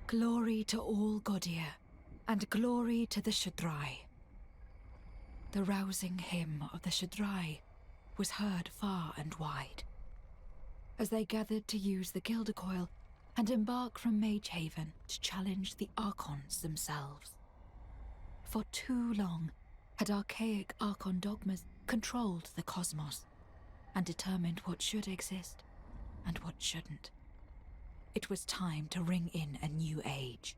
Glory to all Godir, and glory to the Shudrai. The rousing hymn of the Shudrai was heard far and wide, as they gathered to use the Gildercoil and embark from Mage Haven to challenge the Archons themselves. For too long had archaic Archon dogmas controlled the cosmos and determined what should exist and what shouldn't. It was time to ring in a new age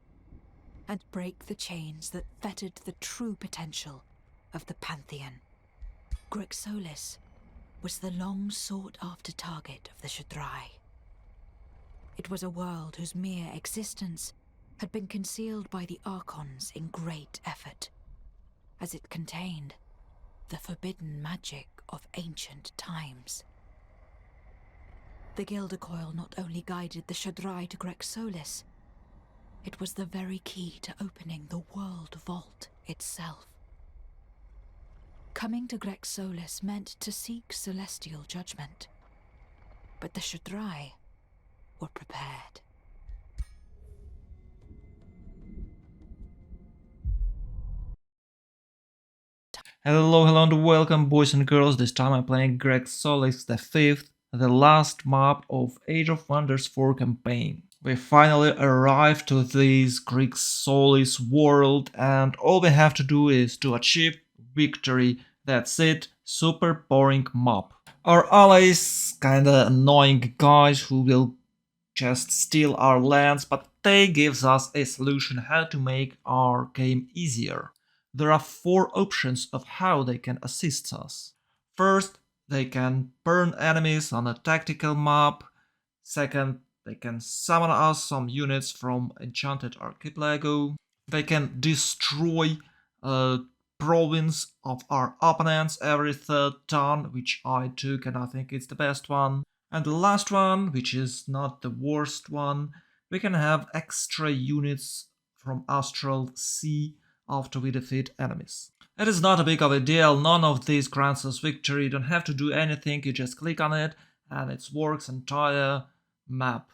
and break the chains that fettered the true potential of the Pantheon. Grexolis was the long-sought-after target of the Shudrai. It was a world whose mere existence had been concealed by the Archons in great effort, as it contained the forbidden magic of ancient times. The Gildercoil not only guided the Shudrai to Grexolis, it was the very key to opening the World Vault itself. Coming to Grexolis meant to seek celestial judgment, but the Shudrai were prepared. Hello and welcome boys and girls. This time I'm playing Grexolis the 5th, the last map of Age of Wonders 4 campaign. We finally arrived to this Grexolis world and all we have to do is to achieve victory. That's it, super boring map. Our allies kinda annoying guys who will just steal our lands, but they gives us a solution how to make our game easier. There are 4 options of how they can assist us. First, they can burn enemies on a tactical map. Second, they can summon us some units from Enchanted Archipelago. They can destroy a province of our opponents every 3rd turn, which I took and I think it's the best one. And the last one, which is not the worst one, we can have extra units from Astral Sea after we defeat enemies. It is not a big of a deal, none of these grants us victory, you don't have to do anything, you just click on it and it works entire map.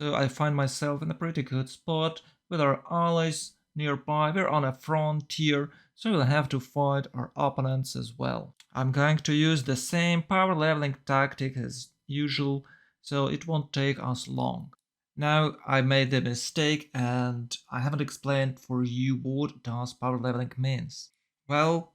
So I find myself in a pretty good spot with our allies nearby. We're on a frontier, so we'll have to fight our opponents as well. I'm going to use the same power leveling tactic as usual, so it won't take us long. Now I made a mistake and I haven't explained for you what does power leveling means. Well,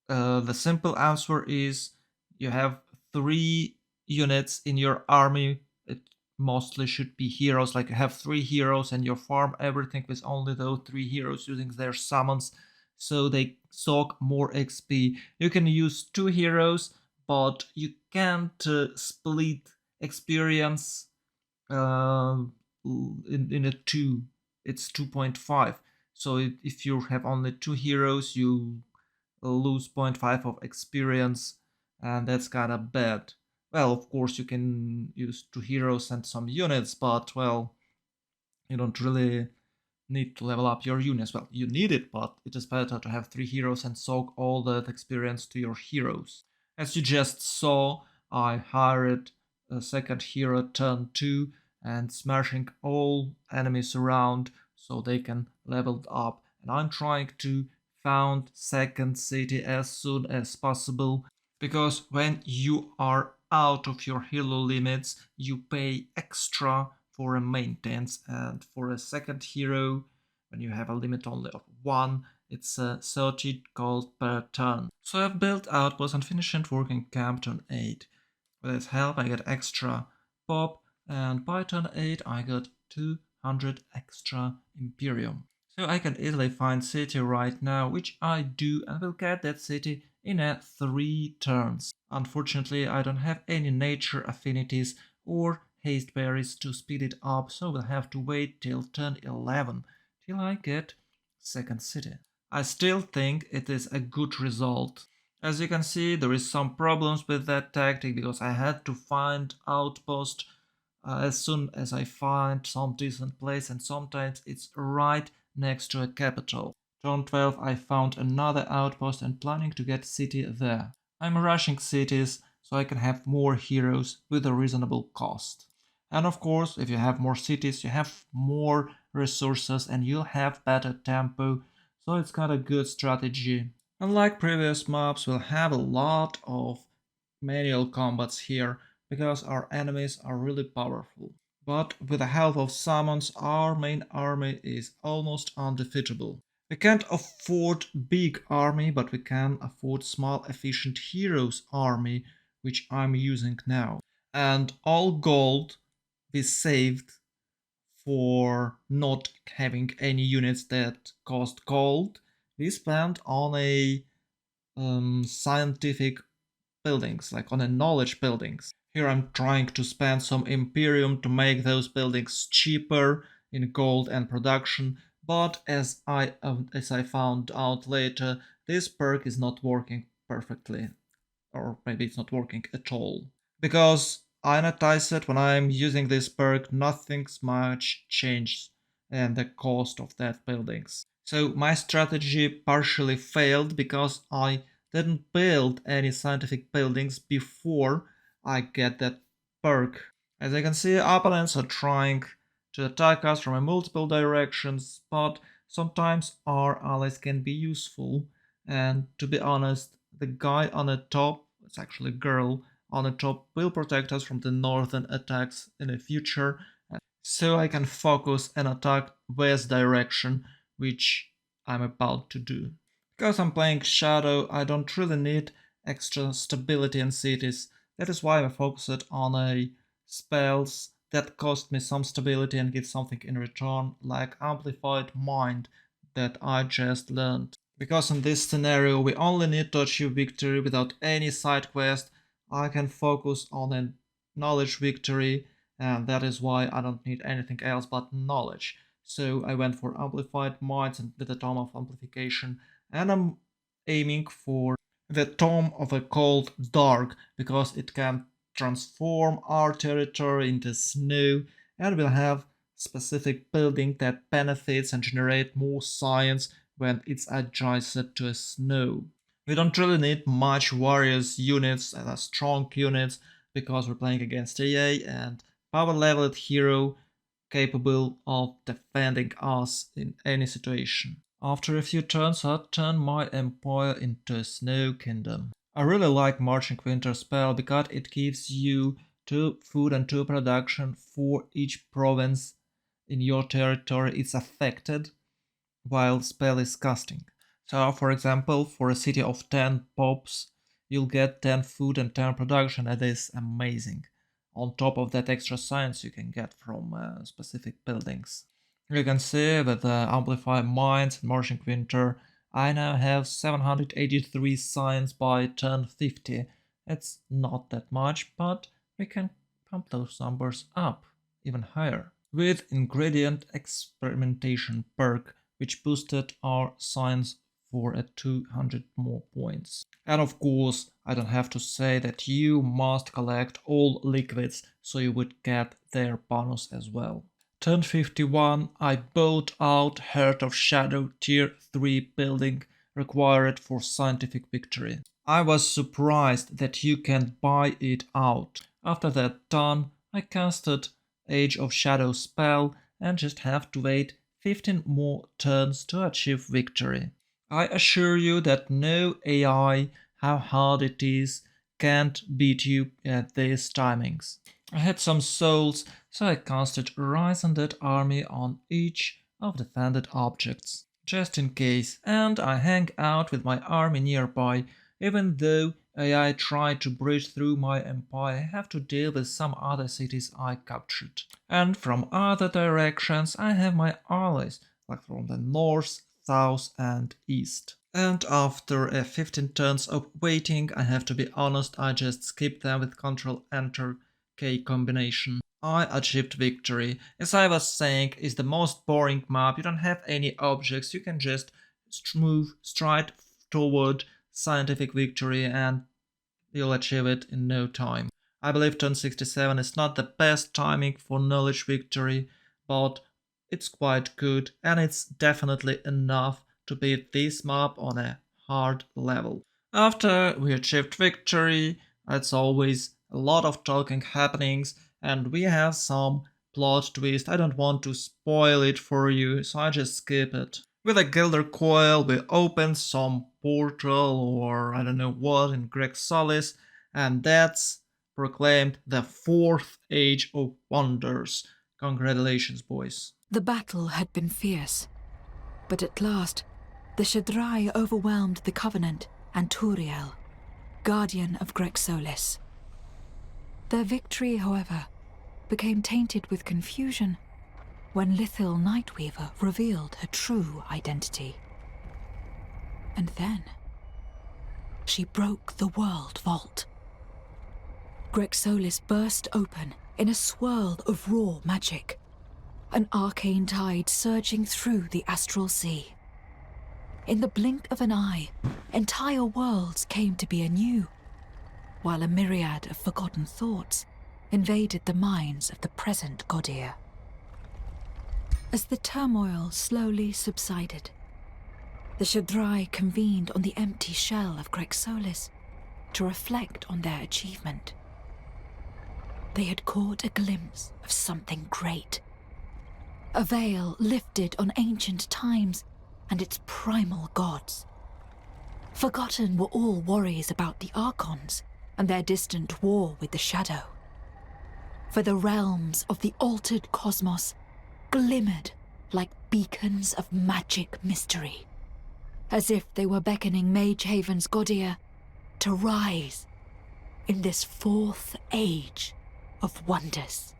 the simple answer is you have 3 units in your army. It mostly should be heroes, like you have 3 heroes and you farm everything with only those 3 heroes using their summons, so they soak more XP. You can use 2 heroes, but you can't split experience in a 2. It's 2.5. So if you have only 2 heroes, you lose 0.5 of experience, and that's kinda bad. Well, of course you can use 2 heroes and some units, but well, you don't really need to level up your units. Well, you need it, but it is better to have 3 heroes and soak all that experience to your heroes. As you just saw, I hired a second hero turn 2 and smashing all enemies around so they can level up. And I'm trying to found second city as soon as possible, because when you are out of your hero limits, you pay extra for a maintenance, and for a second hero, when you have a limit only of 1, it's 30 gold per turn. So I've built outposts and finished working camp turn 8. With its help I get extra pop, and by turn 8 I got 200 extra Imperium. So I can easily find city right now, which I do, and will get that city in 3 turns. Unfortunately, I don't have any nature affinities or haste berries to speed it up, so we'll have to wait till turn 11, till I get second city. I still think it is a good result. As you can see, there is some problems with that tactic, because I had to find outpost as soon as I find some decent place, and sometimes it's right next to a capital. Turn 12 I found another outpost and planning to get city there. I'm rushing cities so I can have more heroes with a reasonable cost. And of course, if you have more cities, you have more resources and you'll have better tempo, so it's kind of good strategy. Unlike previous maps, we'll have a lot of manual combats here because our enemies are really powerful. But with the help of summons, our main army is almost undefeatable. We can't afford big army, but we can afford small efficient heroes army, which I'm using now. And all gold we saved for not having any units that cost gold, we spent on a scientific buildings, like on a knowledge buildings. Here I'm trying to spend some Imperium to make those buildings cheaper in gold and production, but as I found out later, this perk is not working perfectly, or maybe it's not working at all. Because I notice that when I'm using this perk, nothing's much changed in the cost of that buildings. So my strategy partially failed because I didn't build any scientific buildings before I get that perk. As you can see, opponents are trying to attack us from multiple directions, but sometimes our allies can be useful. And to be honest, the guy on the top, it's actually a girl, on the top will protect us from the northern attacks in the future, so I can focus and attack west direction, which I'm about to do. Because I'm playing Shadow, I don't really need extra stability in cities. That is why I focused on a spells that cost me some stability and give something in return, like Amplified Mind that I just learned. Because in this scenario we only need to achieve victory without any side quest, I can focus on a knowledge victory, and that is why I don't need anything else but knowledge. So I went for Amplified Minds and with the Tome of Amplification, and I'm aiming for the Tome of a Cold Dark because it can transform our territory into snow, and we'll have specific building that benefits and generate more science when it's adjacent to a snow. We don't really need much warriors units and strong units because we're playing against AA and power leveled hero capable of defending us in any situation. After a few turns, I turn my empire into a snow kingdom. I really like Marching Winter spell because it gives you 2 food and 2 production for each province in your territory it's affected while spell is casting. So for example, for a city of 10 pops, you'll get 10 food and 10 production, and is amazing. On top of that extra science you can get from specific buildings. You can see with the Amplified Minds and Marching Winter, I now have 783 science by turn 50. It's not that much, but we can pump those numbers up even higher. With Ingredient Experimentation perk, which boosted our science for 200 more points. And of course, I don't have to say that you must collect all liquids so you would get their bonus as well. Turn 51, I bought out Heart of Shadow tier 3 building required for scientific victory. I was surprised that you can buy it out. After that done, I casted Age of Shadow spell and just have to wait 15 more turns to achieve victory. I assure you that no AI, how hard it is, can't beat you at these timings. I had some souls, so I casted Rise Undead Army on each of the defended objects, just in case, and I hang out with my army nearby. Even though AI tried to breach through my empire, I have to deal with some other cities I captured. And from other directions I have my allies, like from the north, south and east. And after 15 turns of waiting, I have to be honest, I just skipped them with Ctrl Enter K combination. I achieved victory. As I was saying, it's the most boring map. You don't have any objects, you can just move straight toward scientific victory and you'll achieve it in no time. I believe turn 67 is not the best timing for knowledge victory, but it's quite good and it's definitely enough to beat this map on a hard level. After we achieved victory, it's always a lot of talking happenings and we have some plot twist. I don't want to spoil it for you, so I just skip it. With a Gilder coil, we open some portal or I don't know what in Grexolis, and that's proclaimed the 4th Age of Wonders. Congratulations, boys. The battle had been fierce, but at last the Shadrai overwhelmed the Covenant and Turiel, guardian of Grexolis. Their victory, however, became tainted with confusion when Lithil Nightweaver revealed her true identity. And then she broke the world vault. Grexolis burst open in a swirl of raw magic, an arcane tide surging through the astral sea. In the blink of an eye, entire worlds came to be anew, while a myriad of forgotten thoughts invaded the minds of the present Godir. As the turmoil slowly subsided, the Shadrai convened on the empty shell of Grexolis to reflect on their achievement. They had caught a glimpse of something great. A veil lifted on ancient times and its primal gods. Forgotten were all worries about the Archons and their distant war with the Shadow. For the realms of the altered cosmos glimmered like beacons of magic mystery, as if they were beckoning Magehaven's Godir to rise in this 4th Age of Wonders.